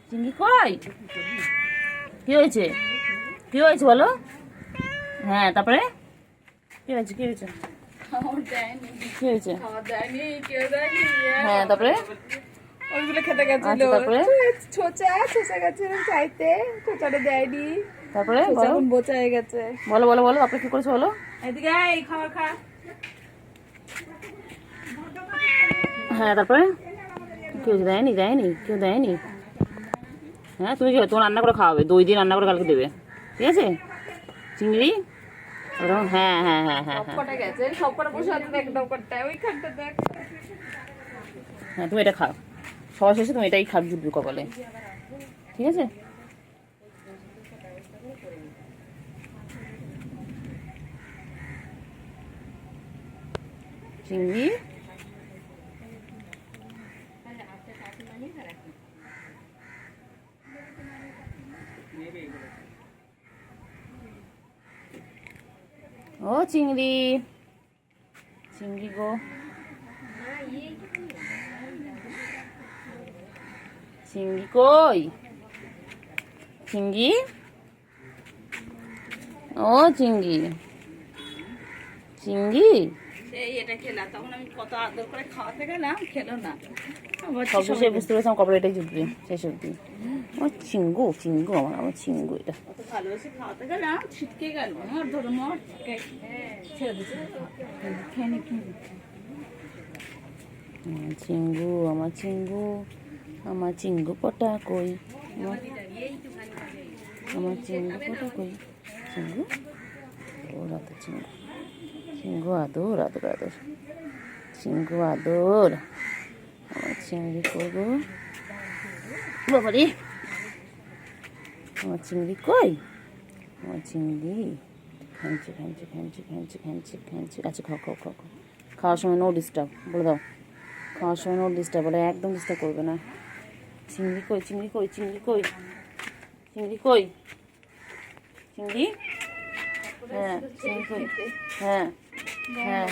চিংড়ি কই? কি হয়েছে? কি হয়েছে বলো? হ্যাঁ, তারপরে কি হয়েছে? কি হয়েছে? কি হয়েছে? হ্যাঁ, তারপরে ওইগুলো খেতে গেছিল। তারপরে ছোচা গেছিল চাইতে, ছোচাটা দেয়নি। তারপরে ছোচা বলো এখন বোচা হয়ে গেছে। বলো বলো বলো আপনি কি করেছো বলো? এদিকে এই খাবার খা। হ্যাঁ, তারপরে কেউ দেয়নি? দেয়নি? কেউ দেয়নি? হ্যাঁ, তুমি কি তোমার রান্না করে খাওয়াবে, দই দিয়ে রান্না করে কালকে দেবে, ঠিক আছে? চিংড়ি ওরকম, হ্যাঁ হ্যাঁ হ্যাঁ হ্যাঁ হ্যাঁ সবকটা গেছে, সবকটা বসে আছে দেখ, নৌকারটা ওইখানটা দেখ। হ্যাঁ, তুমি এটা খাও, সবার শেষে তুমি এটাই খাও, জুটবে কপালে, ঠিক আছে? চিংড়ি ও চিংড়ি, চিংড়ি গো, চিংড়ি কই? চিংড়ি, ও চিংড়ি, চিংড়ি এই এটা খেলা, তখন আমি কত আদর করে খাওয়াতে গেলাম, খেলো না। সব সে বুঝতে পেরেছি আমার কপালে এটাই জুটবে শেষ অব্দি। আমার চিঙ্গু, চিঙ্গু, আমার চিঙ্গু এটা। কত ভালোবেসে খাওয়াতে গেলাম, ছিটকে গেল। মর ধরো মর, ছেড়ে দিচ্ছে। খেয়ে নি, খেয়ে নি। আমার চিঙ্গু, আমার চিঙ্গু, আমার চিঙ্গু পটা কই? আমার চিঙ্গু পটা কই? চিঙ্গু ওর আদর, চিঙ্গু, চিঙ্গু আদর আদর আদর, চিঙ্গু আদর। আমার চিংড়ি কই গো? বাবারে, আমার চিংড়ি কই? আমার চিংড়ি খাঞ্চি খাঞ্চি খাঞ্চি খাঞ্চি খাঞ্চি খাঞ্চি। আচ্ছা, খাও খাও খাও খাও, খাওয়ার সময় নো ডিস্টার্ব বলে দাও, খাওয়ার সময় নো ডিস্টার্ব বলে, একদম ডিস্টার্ব করবে না। চিংড়ি কই? চিংড়ি কই? চিংড়ি কই? চিংড়ি কই? চিংড়ি, হ্যাঁ চিংড়ি কই? হ্যাঁ হ্যাঁ,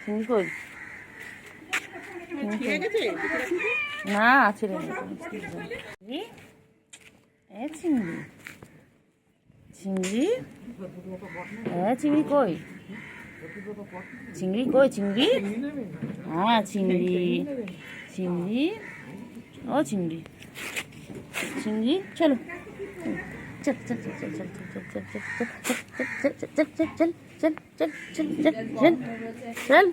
চিংড়ি কই? না, ছেড়ে চিংড়ি, এ চিংড়ি, চিংড়ি, হ্যাঁ চিংড়ি কই? চিংড়ি কই? চিংড়ি, হ্যাঁ চিংড়ি, চিংড়ি, ও চিংড়ি, চিংড়ি চলো, চল চল চল চল চল চল চল চল চল চল চল চল চল চল চল চল চল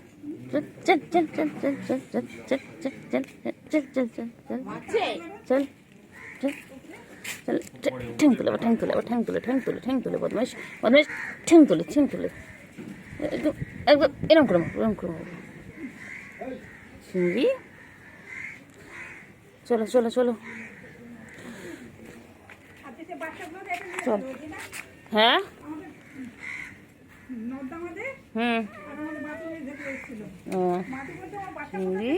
चल चल चल चल चल चल चल चल चल चल चल चल चल चल चल ठेंग तुले ठेंग तुले ठेंग तुले ठेंग तुले ठेंग तुले बदमाश बदमाश ठेंग तुले एकदम एकदम এরকম করো চিংড়ি, চলো চলো চলো চল। হ্যাঁ হুম, চিংড়ি,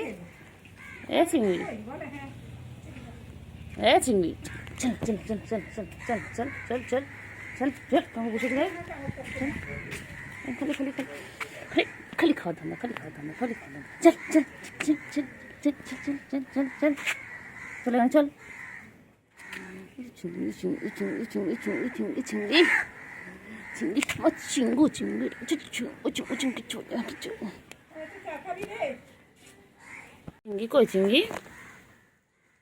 এ চিংড়ি, এ চিংড়ি, চল চল চল চল চল চল চল চল চল চল চল, তোমাকে বসে যাই, চল, খালি খালি খালি খালি খালি খাওয়া ধান্দা, খালি খাওয়া ধান্দা, খালি খাওয়া ধান্দা, চল চল চল চল চল চল চল চল চল চল চল চল। চিংড়ি চিংড়ি চিংড়ি চিংড়ি চিংড়ি চিংড়ি চিংড়ি চিংড়ি, আমার চিঙ্গু চিংড়ি, চিংড়ি কই? চিংড়ি,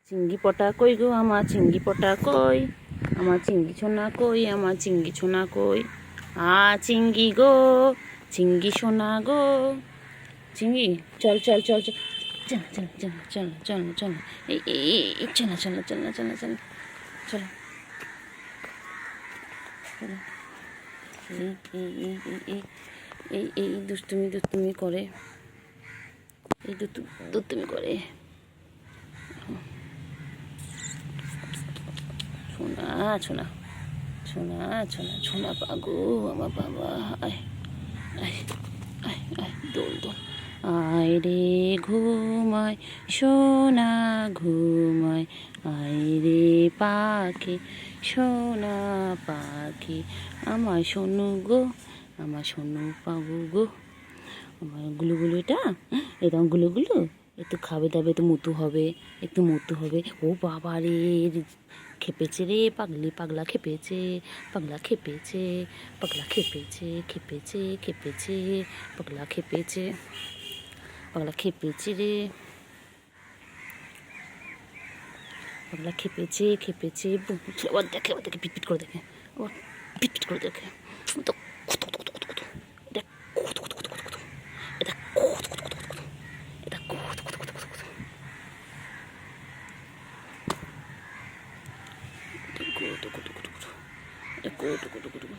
চিংড়ি পটা কই গো? আমার চিংড়ি পটা কই? আমার চিংড়ি ছোনা কই? আমার চিংড়ি ছোনা কই? চিংড়ি গো, চিংড়ি সোনা গো, চিংড়ি চল চল চল চল চল চল চল চল চল চল, এই চল চল চল চল চল চলো চলো। এই দুষ্টুমি দুষ্টুমি করে, এই দুষ্টুমি করে। সোনা সোনা সোনা সোনা সোনা পাগো আমার বাবা, আয় আয় আয় আয়, দোল দোল, আয় রে ঘুমায় সোনা ঘুমায়, আয় রে পাখি সোনা পাখি, আমার সোনু গো, আমার সোনু পাগু গো, আমার গুলুগুলুটা, এই তোমার গুলুগুলু, একটু খাবে দাবে, একটু মুতু হবে, একটু মুতু হবে। ও বাবা রে, খেপেছে রে পাগলি, পাগলা খেপেছে, পাগলা খেপেছে, পাগলা খেপেছে, খেপেছে খেপেছে, পাগলা খেপেছে, পাগলা খেপেছে রে, পাগলা খেপেছে খেপেছে। আবার দেখে, আবার দেখে, পিটপিট করে দেখে, আবার পিটপিট করে দেখে। তো কত কত কত কত, এটা কত কত কত কত কত, এটা কত কত কত কত, এটা কত কত কত কত কত, কত কত কত কত, এটা কত কত কত কত।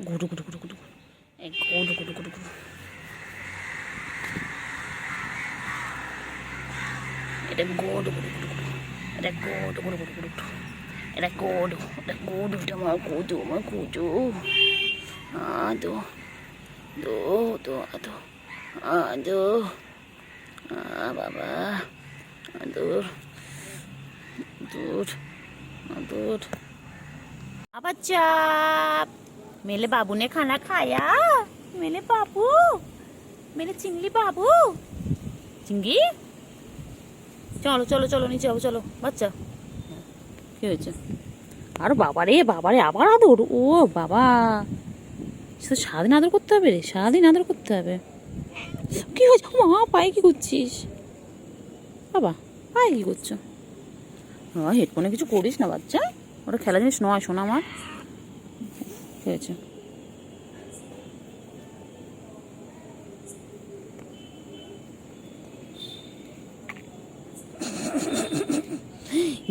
গুটু গুটু গুটু গুটু, এই গুটু গুটু গুটু গুটু। এটা গুটু গুটু গুটু গুটু, এটা গুটু গুটু গুটু গুটু, এটা গুটু, এটা গুটু, এটা আমার গুটু, আমার গুটু। আদো, দো দো আদো, আদো, বাবা, আদর, दूर दूर। अब चाप, मेरे बाबू ने खाना खाया, मेरे बाबू, मेरे चिंगली बाबू। चिंगी, চলো চলো চলো নিচে যাবো, চলো বাচ্চা। কি হয়েছে? আর বাবারে বাবারে, আবার আদর। ও বাবা, শুধু সারাদিন আদর করতে হবে রে, সারাদিন আদর করতে হবে। কি হয়েছে মা? পায়ে কি করছিস বাবা? পায়ে কি করছো? হ্যাঁ, হেডফোনে কিছু করিস না বাচ্চা, ওটা খেলা জিনিস নয় শোনা আমার। ঠিক আছে,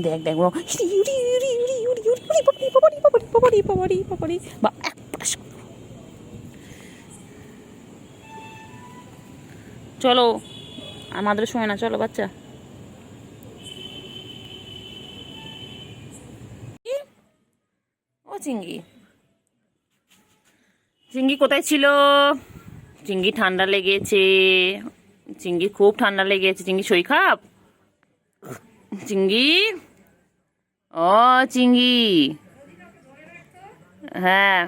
দেখ দেখ, চলো আমাদের সময় না, চলো বাচ্চা। ও চিঙ্গি, চিঙ্গি কোথায় ছিল? চিঙ্গি ঠান্ডা লেগেছে, চিঙ্গি খুব ঠান্ডা লেগেছে। চিঙ্গি শরীর খারাপ? চিঙ্গি, ও চিঙ্গি, হ্যাঁ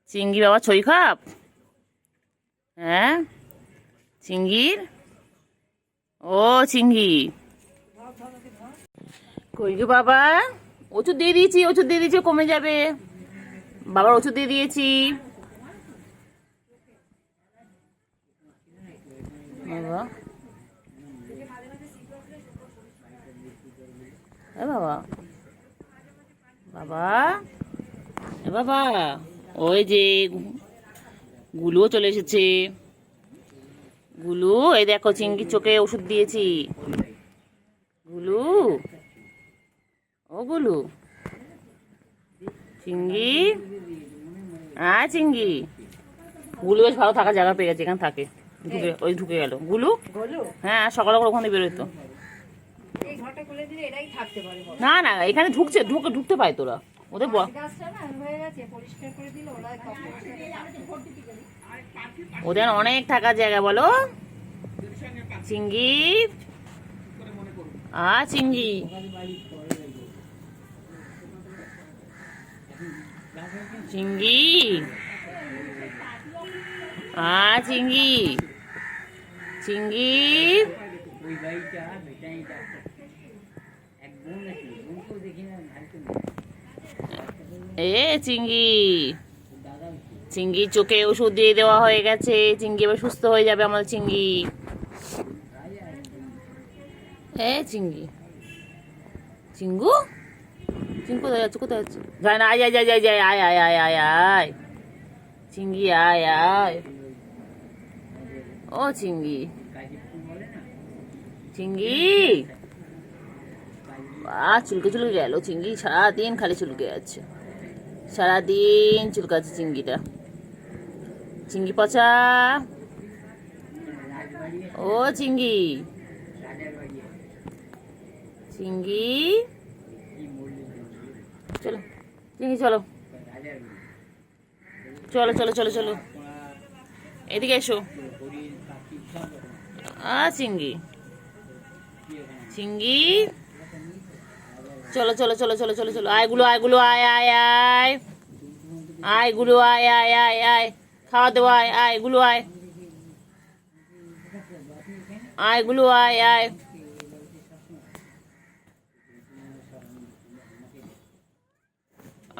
চিঙ্গি বাবা শরীর খারাপ? হ্যাঁ চিঙ্গির, ও চিঙ্গি কই গো বাবা? ওষুধ দিয়ে দিয়েছি, ওষুধ দিয়ে দিয়েছি, কমে যাবে। বাবার ওষুধ দিয়ে দিয়েছি। বাবা, এ বাবা, বাবা, এ বাবা, ওই যে গুলুও চলে এসেছে। গুলু, এই দেখো চিঙ্গি চোখে ওষুধ দিয়েছি। গুলু, ও গুলু, চিঙ্গি, হ্যাঁ চিঙ্গি। গুলু বেশ ভালো থাকার জায়গা পেয়ে গেছে, এখানে থাকে। ঢুকে, ওই ঢুকে গেল গুলু। হ্যাঁ সকাল সকাল ওখানে বেরোতো। না না, এখানে ঢুকছে, ঢুকতে পায় তোরা ওদের। ওদের অনেক থাকার জায়গা, বলো চিঙ্গি, চিঙ্গি, চিঙ্গি, চিঙ্গি, চিঙ্গি, এ চিঙ্গি, চিঙ্গি চোখে ওষুধ দিয়ে দেওয়া হয়ে গেছে। চিঙ্গি এবার সুস্থ হয়ে যাবে আমাদের চিঙ্গি। এ চিঙ্গি, চিঙ্গু, চিঙ্গু কোথায় যাচ্ছে? কোথায় যাচ্ছে? যায় না, আয় আয় আয় আয় আয় আয় আয় আয় আয়, চিঙ্গি আয় আয়, ও চিঙ্গি, চিঙ্গি, চুলকে চুলকে গেল চিঙ্গি, সারাদিন খালি চুলকে যাচ্ছে, সারাদিন চুলকাচ্ছে চিঙ্গিটা। চিঙ্গি পচা, ও চিঙ্গি, চিঙ্গি, চলো চিঙ্গি, চলো চলো চলো চলো চলো, এদিকে এসো। চিঙ্গি, চিঙ্গি, চলো চলো চলো চলো চলো চলো, আয়গুলো আয়গুলো, আয় আয় আয়, আয় গুলু আয় আয় আয় আয়, খাওয়া দেবো, আয় আয় গুলু আয়, আয় গুলু আয় আয়,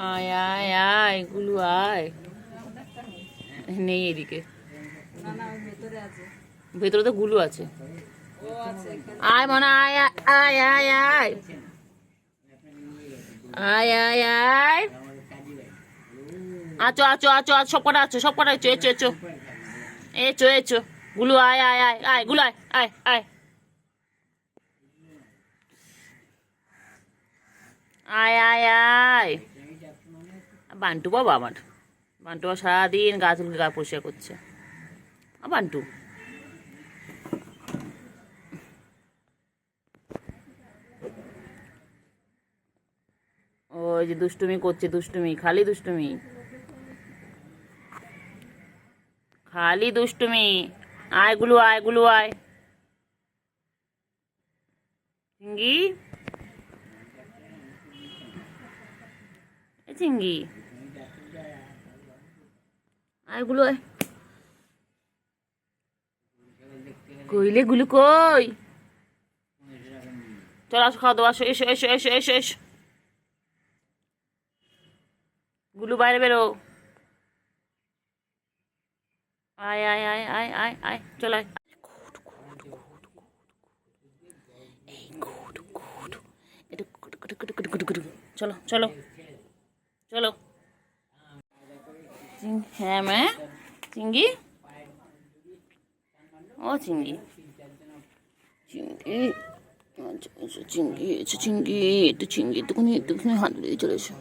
আয় আয় আয় গুলু আয়। নেই এদিকে, ভেতরে তো গুলু আছে। আয় মনে আয় আয় আয় আয় আয় আয় আয়, আছো আছো আছো আছো, সব কটা আছো, সব কটা echo echo echo echo echo, গুলু আয় আয় আয় আয় গুলু আয় আয় আয় আয় আয় আয়। বান্টু বাবা আমার, বান্টু সারাদিন গাছগুলোকে গা পরিষ্কার করছে। বান্টু ওই যে দুষ্টুমি করছে, দুষ্টুমি, খালি দুষ্টুমি, খালি দুষ্টুমি। আয় গুলু আয় গুলু আয়, চিঙ্গি এ চিঙ্গি, আয় গুলু আয়। কইলে গুলু কই, চল আসো খাওয়া দাওয়া, আসো এসো এসো এসো এসো এসো, গুলু বাইরে বেরো, আয় আয় আয় আয় আয় আয়, চল আয়। চলো চলো চলো। হ্যাঁ মা, চিঙ্গি, ও চিঙ্গি, চিঙ্গি, চিঙ্গি এসো, চিঙ্গি একটু, চিঙ্গি একটুখানি একটুখানি হাত দিয়ে চলে এসো,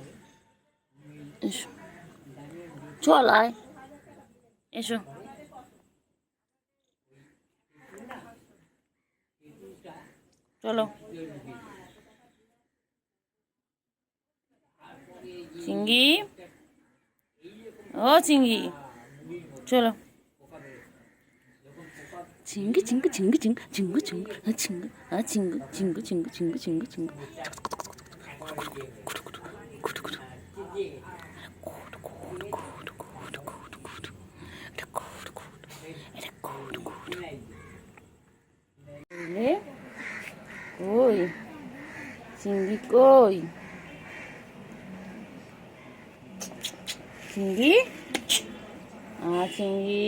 এসো চল আয়, এসো চলো। চিঙ্গি, ও চিঙ্গি, চলো। চিঙ্গি চিঙ্গু চিঙ্গু চিঙ্গু চিঙ্গু চিঙ্গু চিঙ্গু চিঙ্গু চিঙ্গু চিঙ্গু চিঙ্গু চিঙ্গু চিঙ্গু, কই চিঙ্গি, কই চিঙ্গি, চিঙ্গি,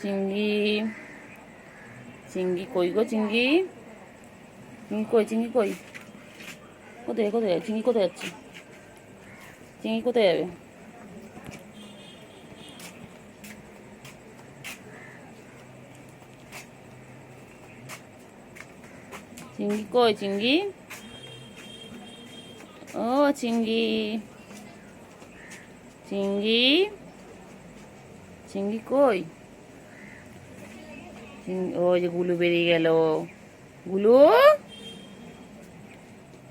চিঙ্গি, চিঙ্গি কই গো, চিঙ্গি, চিঙ্গি কই, চিঙ্গি কই, কোথায় কোথায় যাবে চিঙ্গি, কোথায় যাচ্ছে চিঙ্গি, কোথায় যাবে? চিঙ্গি কই, চিঙ্গি, ও চিঙ্গি, চিঙ্গি, চিঙ্গি কই, ওই যে গুলু বেরিয়ে গেল, গুলু,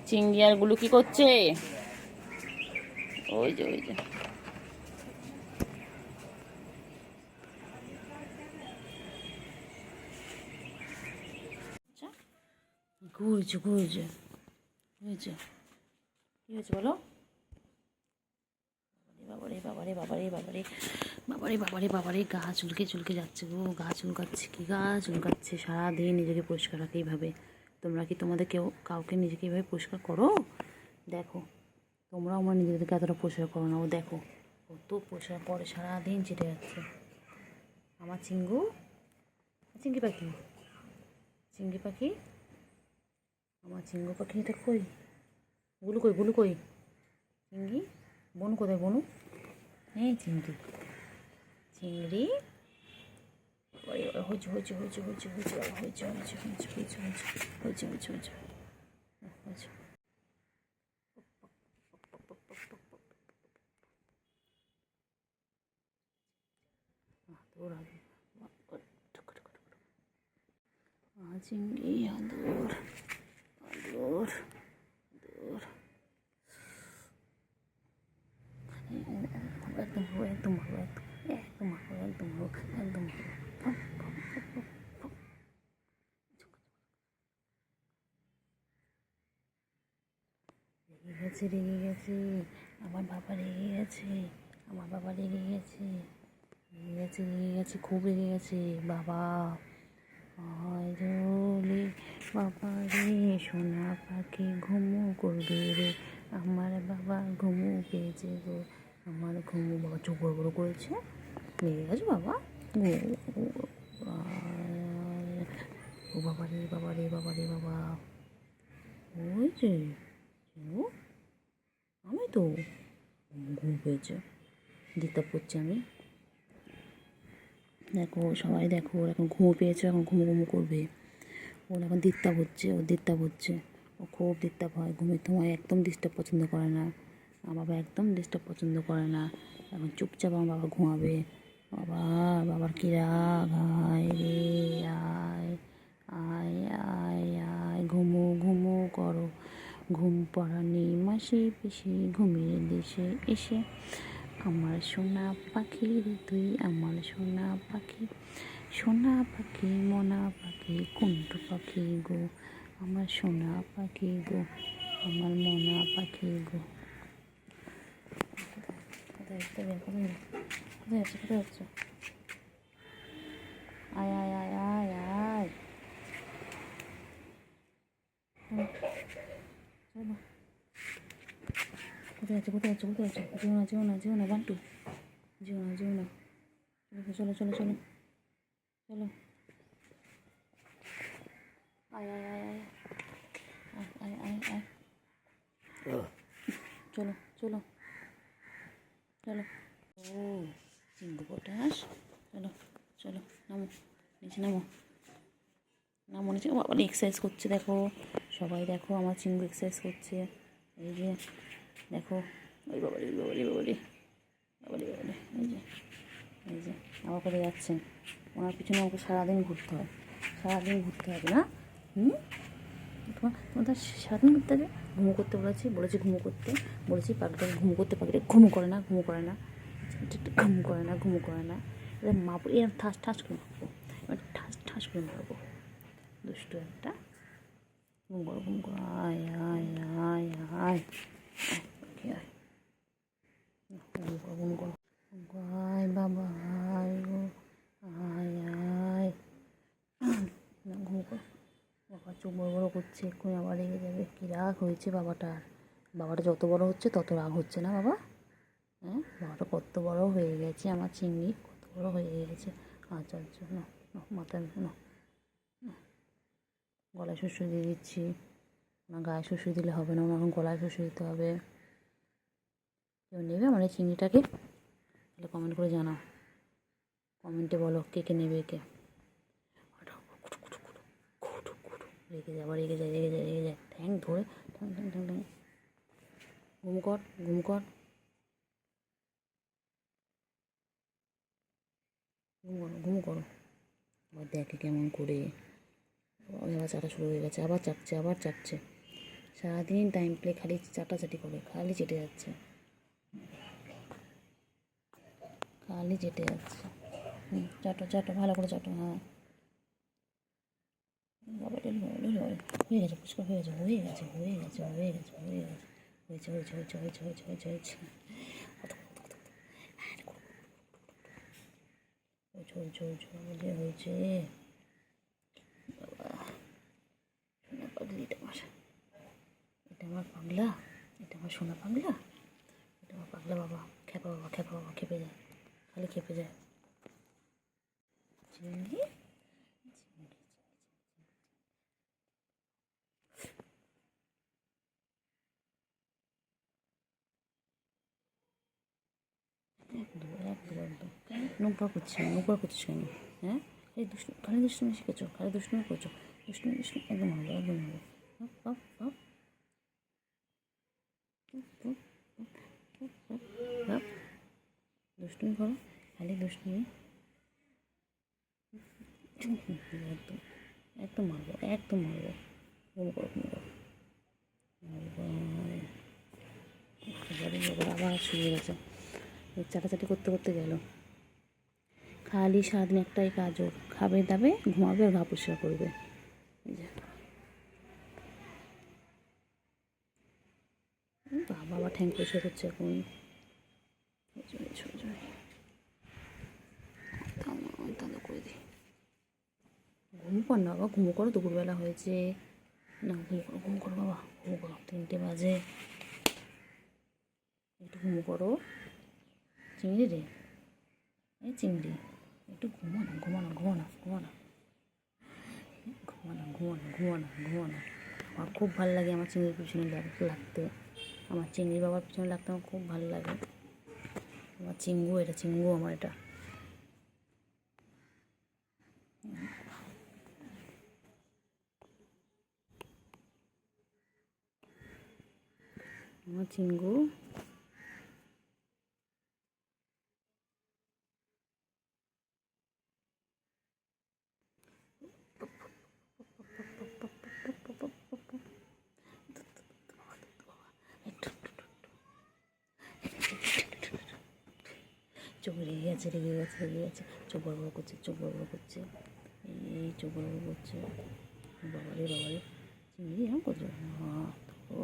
চিঙ্গি আর গুলু কি করছে? ওই যে ওই যে, ঘুরছে ঘুরছে ঘুরছে, কি হয়েছে বলো? বাবারে বাবারে বাবারে বাবারে বাবারে বাবারে বাবারে, গা চুলকে চুলকে যাচ্ছে গো, গা চুলকাচ্ছে, কি গা চুলকাচ্ছে। সারাদিন নিজেকে পরিষ্কার রাখে এইভাবে। তোমরা কি তোমাদের কাউকে নিজেকে এইভাবে পরিষ্কার করো? দেখো তোমরাও আমার নিজেদেরকে এতটা পরিষ্কার করো না, ও দেখো কত পরিষ্কার করে, সারাদিন চেটে যাচ্ছে। আমার চিঙ্গু, চিঙ্গি পাখি, চিঙ্গি পাখি, আমার চিঙ্গু পাখি, এটা কই, গুলু কই, গুলু কই, চিঙ্গি, বনু কোথায়, বনু, এই চিংড়ি, চিংড়ি, হয়েছে হয়েছে হয়েছে হয়েছে হয়েছে হয়েছে হয়েছে হয়েছে হয়েছে হয়েছে হয়েছে হয়েছে হয়েছে, চিংড়ি, আদর আদর আদর, একদম ভালো, একদম ভালো, একদম ভালো, একদম ভালো, একদম ভালো। রেগে গেছে। আমার বাবা রেগে গেছে, আমার বাবা রেগে গেছে, রেগে গেছে, রেগে গেছে, খুব রেগে গেছে বাবা। আয় রে বাবা রে, সোনা পাখি ঘুমু করবে রে, আমার বাবা ঘুমু পেয়েছে গো, আমার ঘুমু। বাবা চোখ বড় বড় করেছে, রেগে গেছে বাবা। ও বাবা রে বাবা রে বাবা রে বাবা, ওই যে আমি তো ঘুম পেয়েছে, দিতে পড়ছি আমি। দেখো সবাই দেখো, ওর এখন ঘুমো পেয়েছে, এখন ঘুমো ঘুমো করবে। ওর এখন ডিস্টার্ব হচ্ছে, ওর ডিস্টার্ব হচ্ছে, ও খুব ডিস্টার্ব হয় ঘুমের সময়, একদম ডিস্টার্ব পছন্দ করে না। আমার বাবা একদম ডিস্টার্ব পছন্দ করে না। এখন চুপচাপ আমার বাবা ঘুমাবে। বাবা, বাবার কি রাগ, আয় রে আয়, আয় আয় আয়, ঘুমো ঘুমো করো, ঘুম পড়ানি মাসি পিসি ঘুমিয়ে দেশে এসে, আমার সোনা পাখি রে তুই, আমার সোনা পাখি, সোনা পাখি মনা পাখি কুন্টু পাখি গো, আমার সোনা পাখি গো, আমার মনা পাখি গো। কোথায় কোথায় কোথায় যাচ্ছে, কোথায় যাচ্ছে? আয় আয় আয় আয় আয়, চলো। কোথায় আছে, কোথায় আছে, কোথায় আছে? যেও না যেও না যেও না বান্টু, যেও না যেও না, চলো চলো চলো চলো, আয় আয় আয় আয় আয় আয় আয়, চলো চলো চলো। ও চিঙ্গু পটাশ, চলো চলো, নামো নিচে, নামো নামো নিচে। বাবা এক্সারসাইজ করছে দেখো, সবাই দেখো আমার চিঙ্গু এক্সারসাইজ করছে। এই যে দেখো, ওই বাবারি ওই বাবারি বাবারি বাবারি বাবারি, এই যে এই যে আমার করে যাচ্ছেন। ওনার পিছনে আমাকে সারাদিন ঘুরতে হয়, সারাদিন ঘুরতে হবে না? তোমার সারাদিন ঘুরতে হবে। ঘুমো করতে বলেছি ঘুমো করতে বলেছি, পাখিটাকে ঘুমো করতে, পাখিটা ঘুমো করে না, ঘুমো করে না, ঘুমো করে না, ঘুমো করে না। এবার মারবো, এরকম ঠাস ঠাস করে মারবো, এবার ঠাস ঠাস করে মারবো, দুষ্টু একটা। ঘুম করো ঘুম করো, আয় আয় আয় আয়, কি আয়, ঘুম করো ঘুম করো, আয় বাবা আয় গো, আয় আয়, না ঘুম করো। বাবা চোখ বড় বড় করছে, এক্ষুনি আবার রেগে যাবে। কী রাগ হয়েছে বাবাটার, বাবাটা যত বড় হচ্ছে তত রাগ হচ্ছে না বাবা? হ্যাঁ, বাবাটা কত বড় হয়ে গেছে, আমার চিংড়ি কত বড় হয়ে গেছে। আচ্ছা আচ্ছা, না মাথায় না, গলায় শুষু দিয়ে দিচ্ছি। না গায়ে শুষু দিলে হবে না, এখন গলায় শুষু দিতে হবে। কেউ নেবে আমার এই চিংড়িটাকে? তাহলে কমেন্ট করে জানাও, কমেন্টে বলো কে কে নেবে, কে। রেগে যায়, আবার রেগে যায়, রেগে যায়, রেগে যায়, ঠ্যাং ধরে ঠ্যাং ঠ্যাং ঠ্যাং ঠ্যাং। ঘুম কর ঘুম কর, ঘুম করো ঘুম করো। আবার দেখে কেমন করে, আবার চাটা শুরু হয়ে গেছে, আবার চাটছে, আবার চাটছে। সারাদিন টাইম প্লে খালি চাটাচাটি করে, খালি চেটে যাচ্ছে, খালি চেটে যাচ্ছে। চাটো চাটো ভালো করে চাটো, হ্যাঁ। হয়ে গেছে, পুষ্কর হয়ে গেছে, হয়ে গেছে, হয়ে গেছে, হয়ে গেছে, হয়ে গেছে, হয়েছে হয়েছে হয়েছে হয়েছে হয়েছে হয়েছে হয়েছে হয়েছে হয়েছে হয়েছে হয়েছে। বাবা সোনা পাগলিটা আমার, এটা আমার পাগলা, এটা আমার সোনা পাগলা, এটা আমার পাগলা বাবা। খেপা বাবা, খেপা বাবা, খেপে যায়, খালি খেপে যায়। চিংড়ি একদম একদম একদম, নোংরা করছিস, নোংরা করছিস কেন? হ্যাঁ, এই দুষ্টু, খালি দুষ্টুমি শিখেছো, খালি দুষ্টুমি করছো, দুষ্টুমি দুষ্টুমি, একদম হবে, একদম হবে। বাপ বাপ বাপ, দুষ্টুমি করো, খালি দুষ্টুমি, একদম একদম মারবো, একদম মারবো। ঘুম করো ঘুম করো, এবার আবার শুয়ে গেছে, চাটাচাটি করতে করতে গেল। খালি সারাদিন একটাই কাজ ওর, খাবে দাবে ঘুমাবে আর গা পরিষ্কার করবে। এই যে বাবা ঠ্যাং পরিষ্কার করছে এখন। তাহলে করে দিই। ঘুম কর না বাবা, ঘুমো করো, দুপুরবেলা হয়েছে না। ঘুম করো বাবা, ঘুম করো, 3টে বাজে, একটু ঘুমো করো। চিংড়ি রে, এই চিংড়ি একটু ঘুমো না, ঘুমো না, ঘুমো না, ঘুমো না, ঘুমো না, ঘুমো না, ঘুমো না, ঘুমো না। আমার খুব ভালো লাগে আমার চিংড়ির পিছনে লাগতে, আমার চিংড়ি বাবার পিছনে লাগতে আমার খুব ভালো লাগে। আমার চিঙ্গু, এটা চিঙ্গু আমার, এটা আমার চিঙ্গু। চোখ রেগে গেছে, রেগে গেছে, রেগে গেছে, চোখ বড় বড় করছে, চোখ বড় বড় করছে, এই চোখ বড় বড় করছে। বাবারে বাবারে, চিংড়ি এরকম করছে, হ্যাঁ ও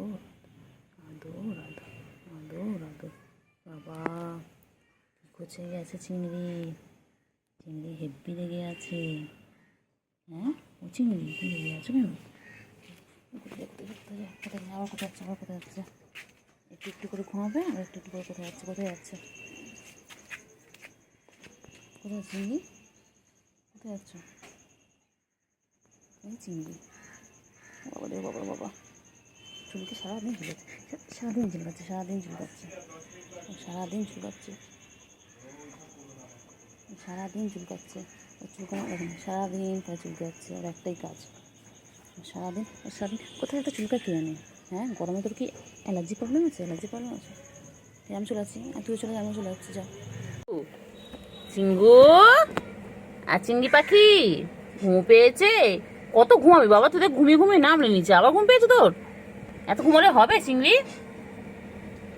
রাধো রাধো রাধো রাধো। বাবা কী করছে গেছে চিংড়ি, চিংড়ি হেব্বি লেগে আছে। হ্যাঁ ও চিংড়ি, তুমি লেগে আছো কেন? কোথায় আবার কোথায় যাচ্ছে, আবার কোথায় যাচ্ছে? একটু একটু করে ঘুমাবে আর একটু একটু করে কোথায় যাচ্ছে, কোথায় যাচ্ছে, কোথায় চিংড়ি, কোথায় যাচ্ছ? এই চিংড়ি, বাবা রে বাবা বাবা, চুলকে সারাদিন ঝুলেছে, সারাদিন ঝুলকাচ্ছে, সারাদিন ঝুলকাচ্ছে, সারাদিন ঝুলকাচ্ছে, সারাদিন চুলকাচ্ছে। ও চুলকানো দেখেন, সারাদিন তাই চুলকাচ্ছে, ওর একটাই কাজ, সারাদিন সারাদিন কোথায় একটা চুলকা কে আনে। হ্যাঁ গরমে তোর কি অ্যালার্জি প্রবলেম আছে, অ্যালার্জি প্রবলেম আছে? আমি চলে আসছি, আর তুই চলে যা, আমিও চলে যাচ্ছি, যা। চিঙ্গু আর চিংড়ি পাখি ঘুম পেয়েছে? কত ঘুমাবি বাবা, তোদের ঘুমিয়ে ঘুমিয়ে নামলে নিচে, আবার ঘুম পেয়েছে তোর? এত ঘুমোলে হবে চিংড়ি?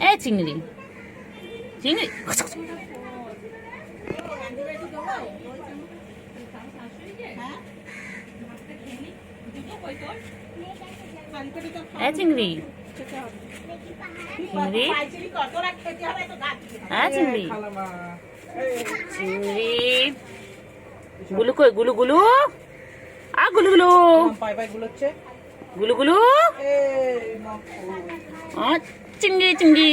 এ চিংড়ি, চিংড়ি এ চিংড়ি, চিংড়ি, হ্যাঁ চিংড়ি, চিংড়ি, গুলু কই, গুলু গুলু, আ গুলু গুলু, গুলু গুলু, চিংড়ি চিংড়ি,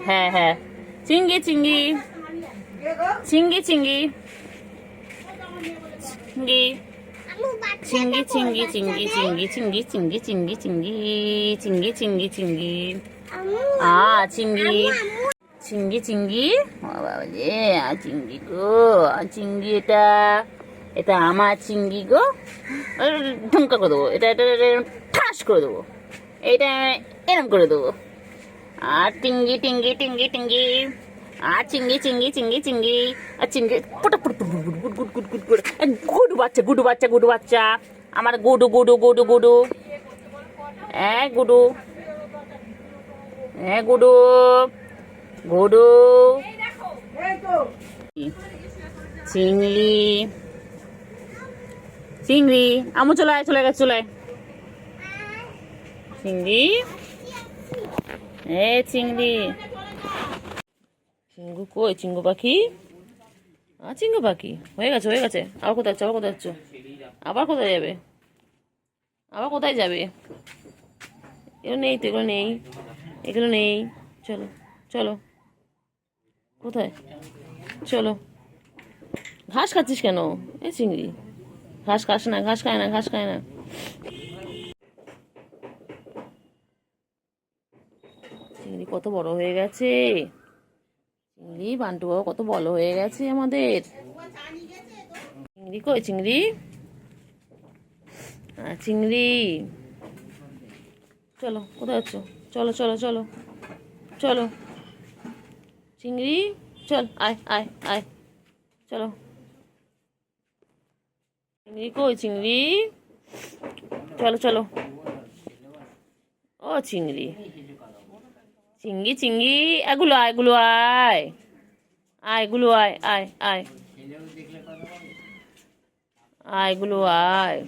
হ্যাঁ হ্যাঁ, চিংড়ি চিংড়ি, চিংড়ি চিংড়ি, চিংড়ি, চিংড়ি চিংড়ি চিংড়ি চিংড়ি চিংড়ি চিংড়ি চিংড়ি চিংড়ি চিংড়ি চিংড়ি, আ চিংড়ি, চিংড়ি চিংড়ি, বাবা রে চিংড়ি গো, চিংড়ি, এটা এটা আমার চিংড়ি গো, ঢুমকা করে দেবো, এটা এটা ঠাস করে দেবো, এইটা এরম করে দেবো। আর টিঙ্গি টিঙ্গি টিঙ্গি টিঙ্গি, আর চিংড়ি চিংড়ি চিংড়ি চিংড়ি, আর চিংড়ি পটা পট good good good good good good, গুডু বাচ্চা, গুডু বাচ্চা, গুডু বাচ্চা, আমার গুডু গুডু গুডু গুডু, গুডু, গুডু গুডু, চিংড়ি, চিংড়ি, আমু চলে আয়, চলে গেছে, চলে আয় চিংড়ি, চিংড়ি, চিঙ্গু কই, চিঙ্গু পাখি, চিঙ্গু পাখি, হয়ে গেছে, হয়ে গেছে, আবার কোথায় যাচ্ছ, আবার কোথায় যাচ্ছ, আবার কোথায় যাবে, আবার কোথায় যাবে? এগুলো নেই তো, এগুলো নেই, এগুলো নেই, চলো চলো, কোথায়, চলো। ঘাস খাচ্ছিস কেন এ চিংড়ি? ঘাস খাস না, ঘাস খায় না, ঘাস খায় না। চিংড়ি কত বড় হয়ে গেছে, চিংড়ি বান্টু বাবা কত বড় হয়ে গেছে আমাদের। চিংড়ি কই, চিংড়ি, চিংড়ি, চলো কোথায় যাচ্ছ, চলো চলো চলো চলো, চিংড়ি চল, আয় আয় আয়, চলো। চিংড়ি কই, চিংড়ি, চলো চলো, ও চিংড়ি, চিংড়ি চিংড়ি, এগুলো আয়, এগুলো আয়, আয় এগুলো আয়, আয় আয়, আয় এগুলো আয়,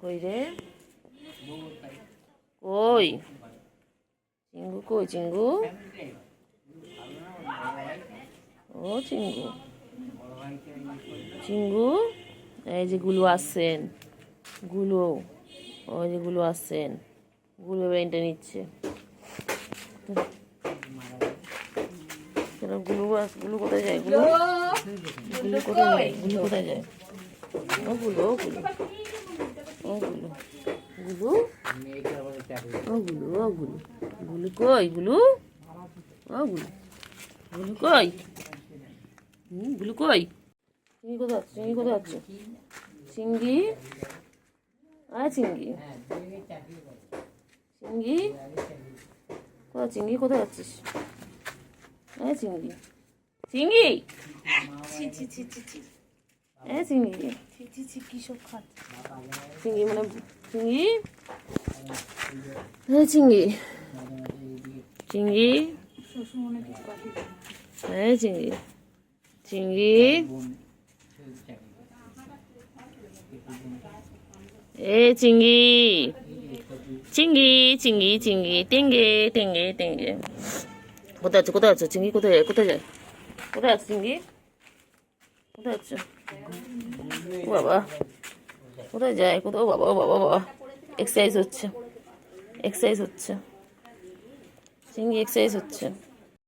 কই রে কই চিঙ্গু কই চিঙ্গু ও চিঙ্গু চিঙ্গু এই যে গুলো আসছেন গুলো ওই যে গুলো আসছেন গুলো বেনটা নিচ্ছে গুলো গুলো কোথায় যায় গুলো গুলো কোথায় যায় গুলো কোথায় যায় ও গুলো গুলো ও গুলো গুলো ও গুলো ও গুলো গুলো কই গুলো ও গুলো গুলো কই গুলো কই চিংড়ি কোথায় আছে চিংড়ি কোথায় আছে চিংড়ি আয় চিংড়ি চিংড়ি কোথায় চিংড়ি কোথায় আছিস আয় চিংড়ি চিংড়ি ছি ছি ছি ছি ছি চিংড়ি ছি ছি ছি কী সব খাচ্ছে চিংড়ি মানে চিংড়ি চিংড়ি চিংড়ি চিংড়ি চিংড়ি চিংড়ি চিংড়ি চিংড়ি চিংড়ি টেঙ্গে টেঙ্গে টেঙ্গে কোথায় আছে কোথায় আছে চিংড়ি কোথায় যায় কোথায় যায় কোথায় আছে চিংড়ি কোথায় আছে ও বাবা কোথায় যায় কোথাও বাবা ও বাবা বাবা এক্সারসাইজ হচ্ছে চিংড়ি এক্সারসাইজ হচ্ছে